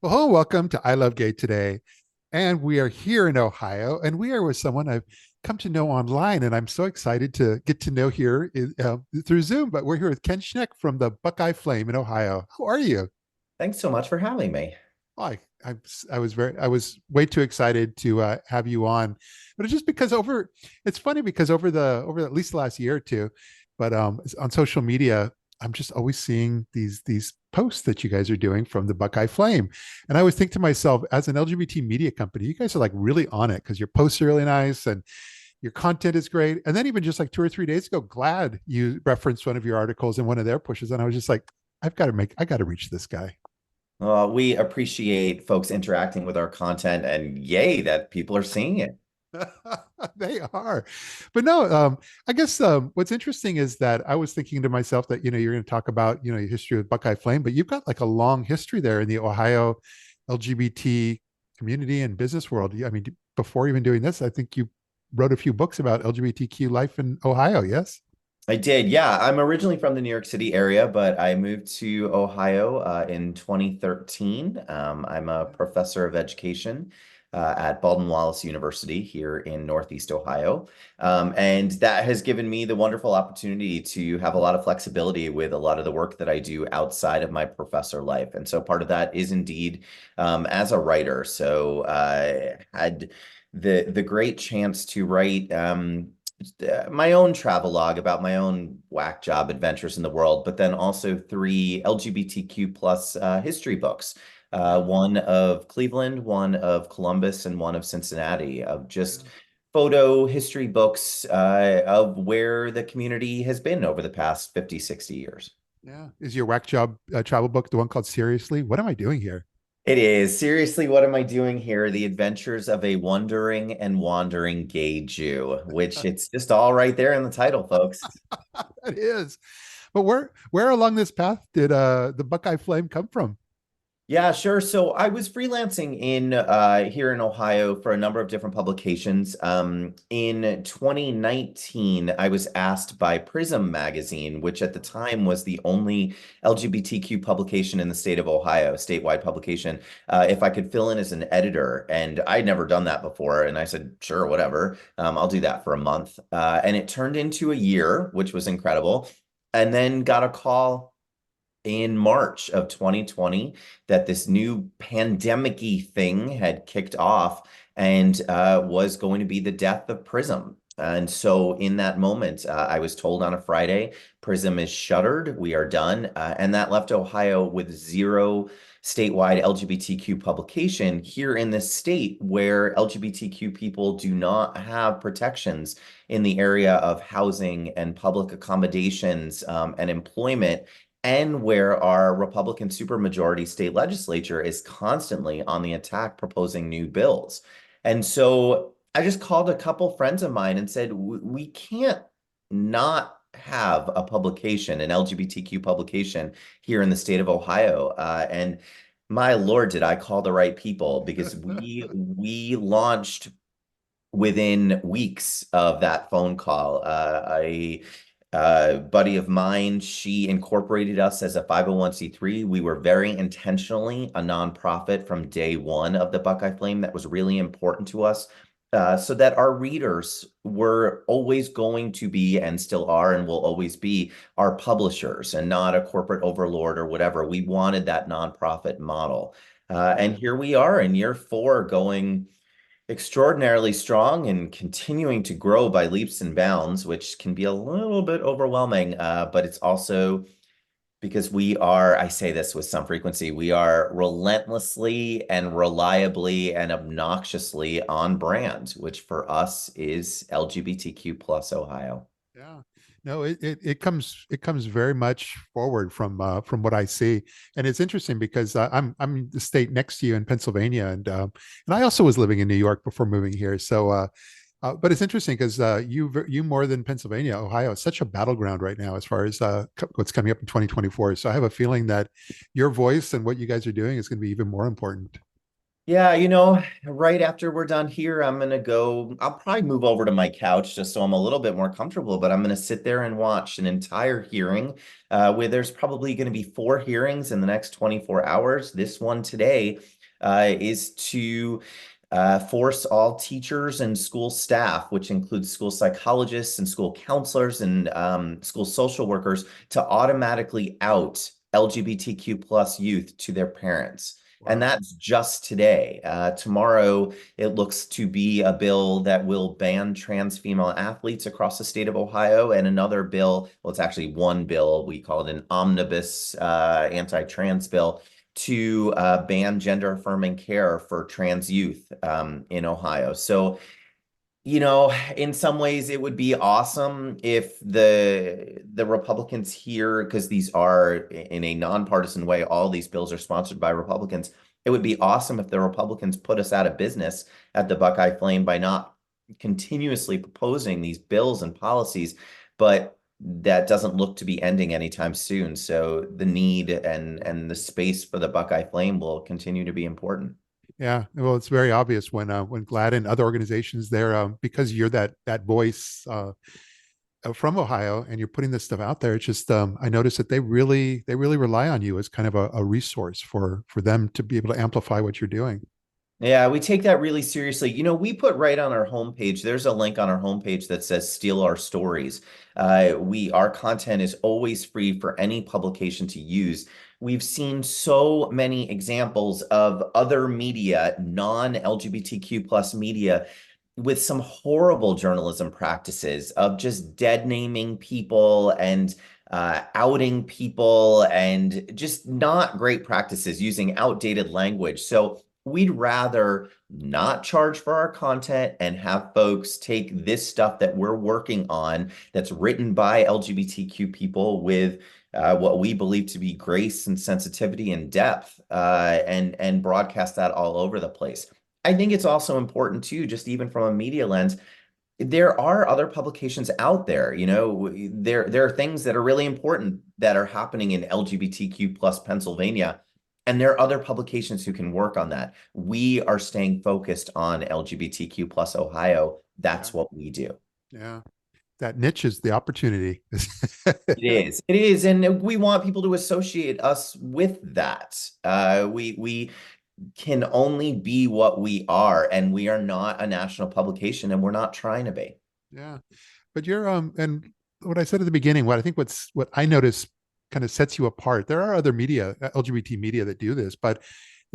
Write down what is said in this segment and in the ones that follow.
Well, welcome to I Love Gay today. And we are here in Ohio, and we are with someone I've come to know online. And I'm so excited to get to know here through Zoom. But we're here with Ken Schneck from the Buckeye Flame in Ohio. How are you? Thanks so much for having me. I was way too excited to have you on, but it's just because it's funny because over at least the last year or two, but on social media, I'm just always seeing these posts that you guys are doing from the Buckeye Flame, and I always think to myself, as an LGBT media company, you guys are like really on it because your posts are really nice and your content is great. And then even just like 2 or 3 days ago, Glad you referenced one of your articles in one of their pushes, and I was just like, I got to reach this guy. We appreciate folks interacting with our content and yay that people are seeing it. They are, but no. I guess what's interesting is that I was thinking to myself that you're going to talk about your history with Buckeye Flame, but you've got like a long history there in the Ohio LGBT community and business world. I mean, before even doing this, I think you wrote a few books about LGBTQ life in Ohio. Yes. I did, yeah. I'm originally from the New York City area, but I moved to Ohio in 2013. I'm a professor of education at Baldwin Wallace University here in Northeast Ohio. And that has given me the wonderful opportunity to have a lot of flexibility with a lot of the work that I do outside of my professor life. And so part of that is indeed as a writer. So I had the great chance to write my own travelogue about my own whack job adventures in the world, but then also three LGBTQ plus history books. Yeah. One of Cleveland, one of Columbus, and one of Cincinnati, of just Yeah. photo history books of where the community has been over the past 50, 60 years. Yeah. Is your whack job travel book the one called Seriously? What am I doing here? It is. Seriously, what am I doing here? The Adventures of a Wondering and Wandering Gay Jew, which it's just all right there in the title, folks. It is. But where along this path did the Buckeye Flame come from? Yeah, sure. So I was freelancing in here in Ohio for a number of different publications. In 2019, I was asked by Prism magazine, which at the time was the only LGBTQ publication in the state of Ohio, statewide publication, if I could fill in as an editor. And I'd never done that before. And I said, sure, whatever. I'll do that for a month. And it turned into a year, which was incredible. And then got a call in March of 2020 that this new pandemic-y thing had kicked off and was going to be the death of Prism. And so in that moment, I was told on a Friday, Prism is shuttered. We are done. And that left Ohio with zero statewide LGBTQ publication here in this state where LGBTQ people do not have protections in the area of housing and public accommodations and employment, and where our Republican supermajority state legislature is constantly on the attack proposing new bills. And so I just called a couple friends of mine and said, we can't not have a publication, an LGBTQ publication here in the state of Ohio. And my Lord, did I call the right people, because we launched within weeks of that phone call. A buddy of mine, she incorporated us as a 501(c)(3). We were very intentionally a nonprofit from day one of the Buckeye Flame. That was really important to us, so that our readers were always going to be, and still are and will always be, our publishers and not a corporate overlord or whatever. We wanted that nonprofit model. And here we are in year four, going extraordinarily strong and continuing to grow by leaps and bounds, which can be a little bit overwhelming. But it's also because we are, I say this with some frequency, we are relentlessly and reliably and obnoxiously on brand, which for us is LGBTQ plus Ohio. Yeah. No, it comes very much forward from what I see, and it's interesting because I'm in the state next to you in Pennsylvania, and I also was living in New York before moving here. So, but it's interesting because you more than Pennsylvania, Ohio is such a battleground right now as far as what's coming up in 2024. So I have a feeling that your voice and what you guys are doing is going to be even more important. Yeah, right after we're done here, I'm gonna go. I'll probably move over to my couch just so I'm a little bit more comfortable, but I'm gonna sit there and watch an entire hearing, where there's probably gonna be four hearings in the next 24 hours. This one today, is to force all teachers and school staff, which includes school psychologists and school counselors and school social workers, to automatically out LGBTQ plus youth to their parents. And Wow. that's just today. Tomorrow, it looks to be a bill that will ban trans female athletes across the state of Ohio, and another bill, well, it's actually one bill, we call it an omnibus anti-trans bill, to ban gender affirming care for trans youth in Ohio. So, in some ways it would be awesome if the Republicans here, because these are in a nonpartisan way, all these bills are sponsored by Republicans. It would be awesome if the Republicans put us out of business at the Buckeye Flame by not continuously proposing these bills and policies, but that doesn't look to be ending anytime soon. So the need and the space for the Buckeye Flame will continue to be important. Yeah, well, it's very obvious when GLAAD and other organizations there, because you're that voice from Ohio, and you're putting this stuff out there. It's just I noticed that they really rely on you as kind of a resource for them to be able to amplify what you're doing. Yeah, we take that really seriously. We put right on our homepage, there's a link on our homepage that says steal our stories. Our content is always free for any publication to use. We've seen so many examples of other media, non-LGBTQ plus media, with some horrible journalism practices of just dead naming people and outing people and just not great practices using outdated language. So we'd rather not charge for our content and have folks take this stuff that we're working on that's written by LGBTQ people with what we believe to be grace and sensitivity and depth, and broadcast that all over the place. I think it's also important too, just even from a media lens, there are other publications out there. There are things that are really important that are happening in LGBTQ plus Pennsylvania, and there are other publications who can work on that. We are staying focused on LGBTQ plus Ohio. Yeah, That's what we do. yeah. That niche is the opportunity. It is, and we want people to associate us with that. We can only be what we are, and we are not a national publication, and we're not trying to be. Yeah. But you're and what I said at the beginning, what I notice kind of sets you apart. There are other media, LGBT media, that do this, but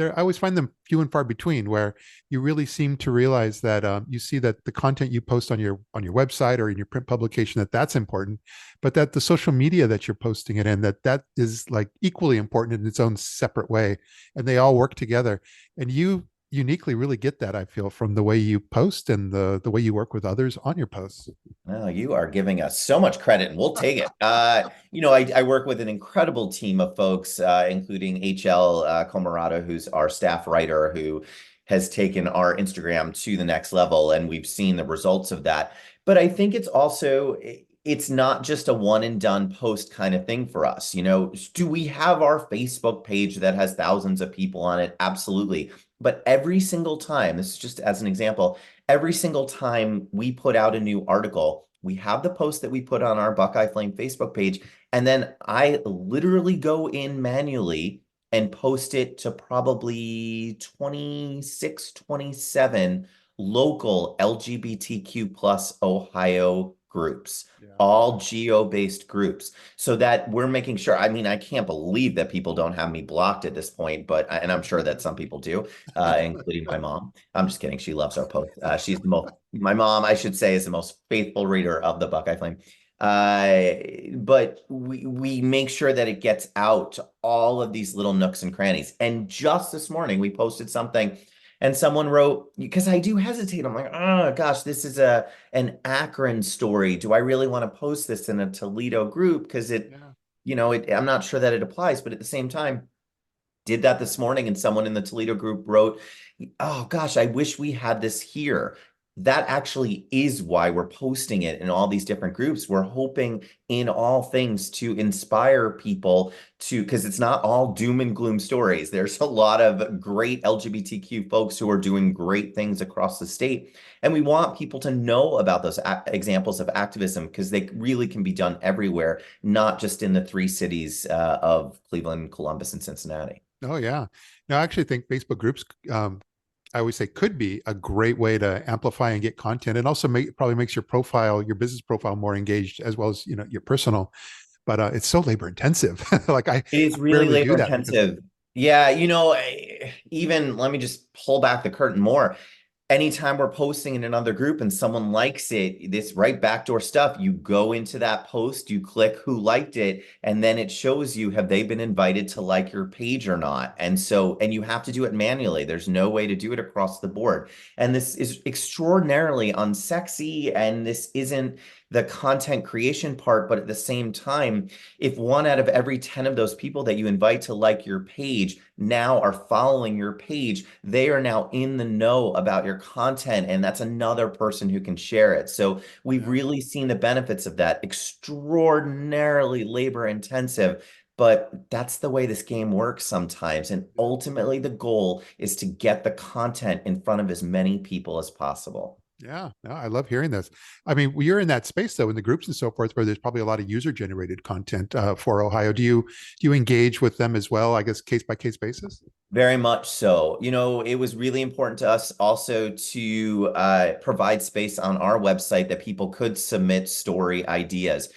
I always find them few and far between, where you really seem to realize that you see that the content you post on your website or in your print publication, that's important, but that the social media that you're posting it in, that is like equally important in its own separate way, and they all work together. And you uniquely really get that, I feel, from the way you post and the way you work with others on your posts. Oh, you are giving us so much credit, and we'll take it. I work with an incredible team of folks, including HL Comarado, who's our staff writer, who has taken our Instagram to the next level, and we've seen the results of that. But I think it's not just a one and done post kind of thing for us. Do we have our Facebook page that has thousands of people on it? Absolutely. But every single time, this is just as an example, every single time we put out a new article, we have the post that we put on our Buckeye Flame Facebook page, and then I literally go in manually and post it to probably 26, 27 local LGBTQ plus Ohio groups, Yeah. all geo-based groups, so that we're making sure. I mean, I can't believe that people don't have me blocked at this point, and I'm sure that some people do, including my mom. I'm just kidding. She loves our post. My mom, I should say, is the most faithful reader of the Buckeye Flame. But we make sure that it gets out to all of these little nooks and crannies. And just this morning, we posted something, and someone wrote, because I do hesitate. I'm like, oh gosh, this is an Akron story. Do I really want to post this in a Toledo group? Because Yeah. I'm not sure that it applies, but at the same time, did that this morning, and someone in the Toledo group wrote, oh gosh, I wish we had this here. that actually is why we're posting it in all these different groups. We're hoping in all things to inspire people to, because it's not all doom and gloom stories. There's a lot of great LGBTQ folks who are doing great things across the state. And we want people to know about those examples of activism because they really can be done everywhere, not just in the three cities of Cleveland, Columbus, and Cincinnati. Oh yeah. No, I actually think Facebook groups, I always say, could be a great way to amplify and get content, and also probably makes your profile, your business profile, more engaged, as well as your personal. But it's so labor intensive. Like I It is really rarely do labor that because intensive. Yeah, even let me just pull back the curtain more. Anytime we're posting in another group and someone likes it, this right backdoor stuff, you go into that post, you click who liked it, and then it shows you have they been invited to like your page or not. And you have to do it manually. There's no way to do it across the board. And this is extraordinarily unsexy, and this isn't the content creation part, but at the same time, if 1 out of every 10 of those people that you invite to like your page now are following your page, they are now in the know about your content, and that's another person who can share it. So we've yeah, really seen the benefits of that. Extraordinarily labor intensive, but that's the way this game works sometimes. And yeah. ultimately, the goal is to get the content in front of as many people as possible. Yeah, no, I love hearing this. I mean, you're in that space though, in the groups and so forth, where there's probably a lot of user generated content for Ohio. Do you engage with them as well? I guess case by case basis. Very much so. It was really important to us also to provide space on our website that people could submit story ideas.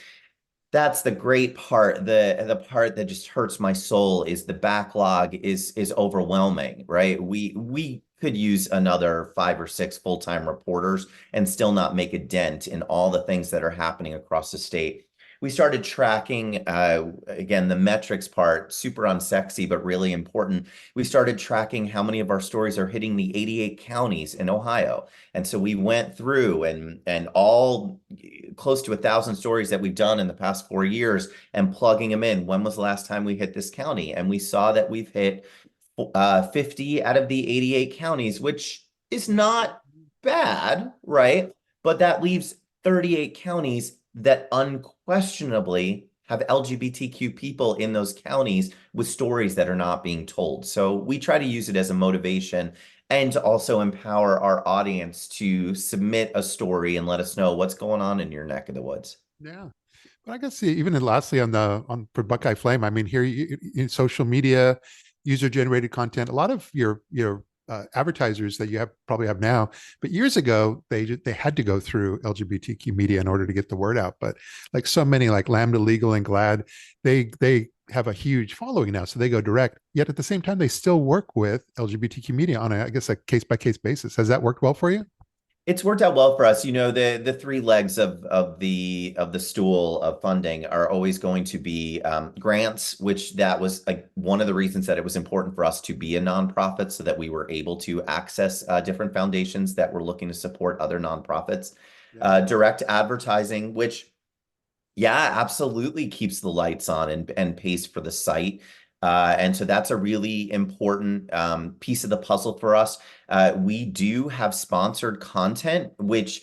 That's the great part. The part that just hurts my soul is the backlog is overwhelming, right? We could use another 5 or 6 full-time reporters and still not make a dent in all the things that are happening across the state. We started tracking, again, the metrics part, super unsexy, but really important. We started tracking how many of our stories are hitting the 88 counties in Ohio. And so we went through and all close to 1,000 stories that we've done in the past 4 years and plugging them in. When was the last time we hit this county? And we saw that we've hit 50 out of the 88 counties, which is not bad, right? But that leaves 38 counties that unquestionably have LGBTQ people in those counties with stories that are not being told. So we try to use it as a motivation and to also empower our audience to submit a story and let us know what's going on in your neck of the woods. Yeah. But I guess even lastly on for Buckeye Flame, I mean, here in social media, user generated content, a lot of your advertisers that you probably have now, but years ago they had to go through LGBTQ media in order to get the word out. But like so many, like Lambda Legal and Glad, they have a huge following now, so they go direct. Yet at the same time, they still work with LGBTQ media on I guess a case by case basis. Has that worked well for you? It's worked out well for us. The three legs of the stool of funding are always going to be grants, which that was like one of the reasons that it was important for us to be a nonprofit so that we were able to access different foundations that were looking to support other nonprofits. Yeah. Direct advertising, which yeah, absolutely keeps the lights on and pays for the site. And so that's a really important piece of the puzzle for us. We do have sponsored content, which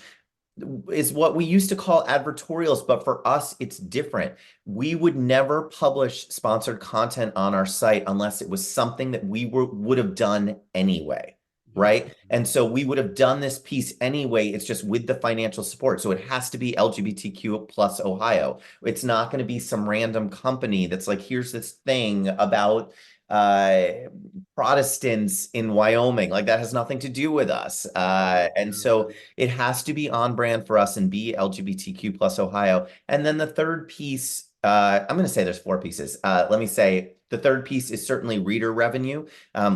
is what we used to call advertorials, but for us, it's different. We would never publish sponsored content on our site unless it was something that would have done anyway, Yeah. right? And so we would have done this piece anyway. It's just with the financial support. So it has to be LGBTQ plus Ohio. It's not going to be some random company that's like, here's this thing about uh Protestants in Wyoming. Like that has nothing to do with us. And Yeah. so it has to be on brand for us and be LGBTQ plus Ohio. And then the third piece, I'm going to say there's 4 pieces. Let me say the third piece is certainly reader revenue.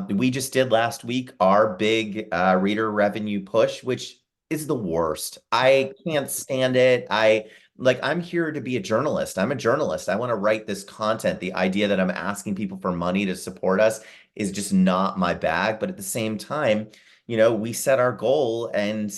We just did last week our big reader revenue push, which is the worst. I can't stand it. I'm here to be a journalist. I'm a journalist. I want to write this content. The idea that I'm asking people for money to support us is just not my bag. But at the same time, we set our goal and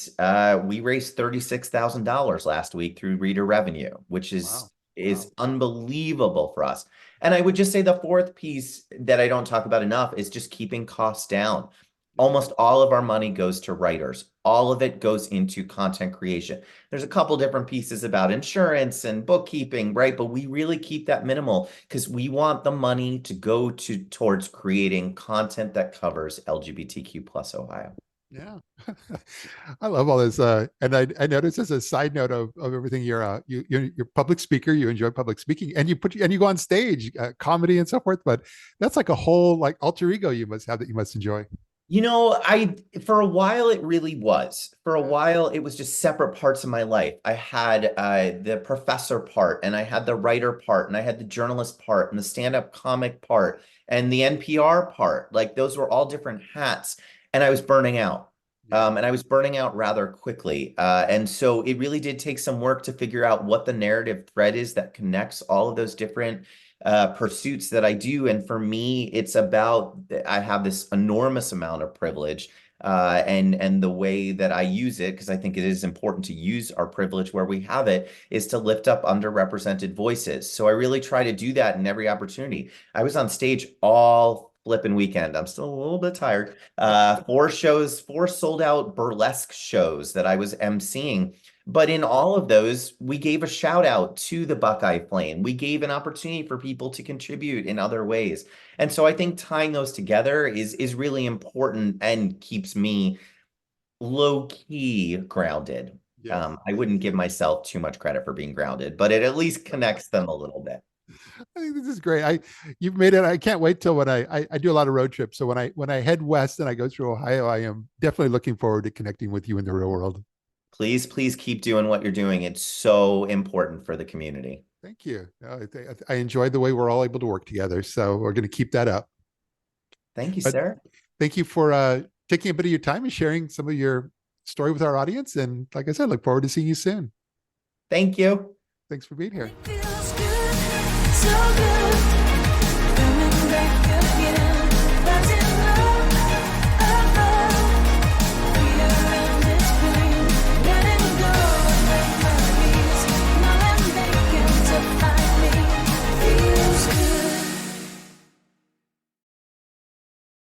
we raised $36,000 last week through reader revenue, which is Wow. Wow. is unbelievable for us. And I would just say the fourth piece that I don't talk about enough is just keeping costs down. Yeah. Almost all of our money goes to writers. All of it goes into content creation. There's a couple different pieces about insurance and bookkeeping, right? But we really keep that minimal because we want the money to go towards creating content that covers LGBTQ plus Ohio. Yeah. I love all this. And I noticed as a side note of everything, you're public speaker, you enjoy public speaking, and you go on stage, comedy and so forth. But that's like a whole like alter ego you must have that you must enjoy. I for a while it really was. For a Yeah. while it was just separate parts of my life. I had the professor part, and I had the writer part, and I had the journalist part, and the stand-up comic part, and the NPR part. Like those were all different hats, and I was burning out. Yeah. And I was burning out rather quickly. And so it really did take some work to figure out what the narrative thread is that connects all of those different pursuits that I do. And for me, it's about I have this enormous amount of privilege, and the way that I use it, because I think it is important to use our privilege where we have it, is to lift up underrepresented voices. So I really try to do that in every opportunity. I was on stage all flipping weekend. I'm still a little bit tired. Four shows, four sold out burlesque shows that I was emceeing. But in all of those, we gave a shout out to the Buckeye Flame. We gave an opportunity for people to contribute in other ways. And so I think tying those together is really important and keeps me low key grounded. Yes. I wouldn't give myself too much credit for being grounded, but it at least connects them a little bit. I think this is great. You've made it. I can't wait till when I do a lot of road trips. So when I head west and I go through Ohio, I am definitely looking forward to connecting with you in the real world. Please, please keep doing what you're doing. It's so important for the community. Thank you. I enjoyed the way we're all able to work together. So we're going to keep that up. Thank you, But sir. thank you for taking a bit of your time and sharing some of your story with our audience. And like I said, look forward to seeing you soon. Thank you. Thanks for being here. It feels good, so good.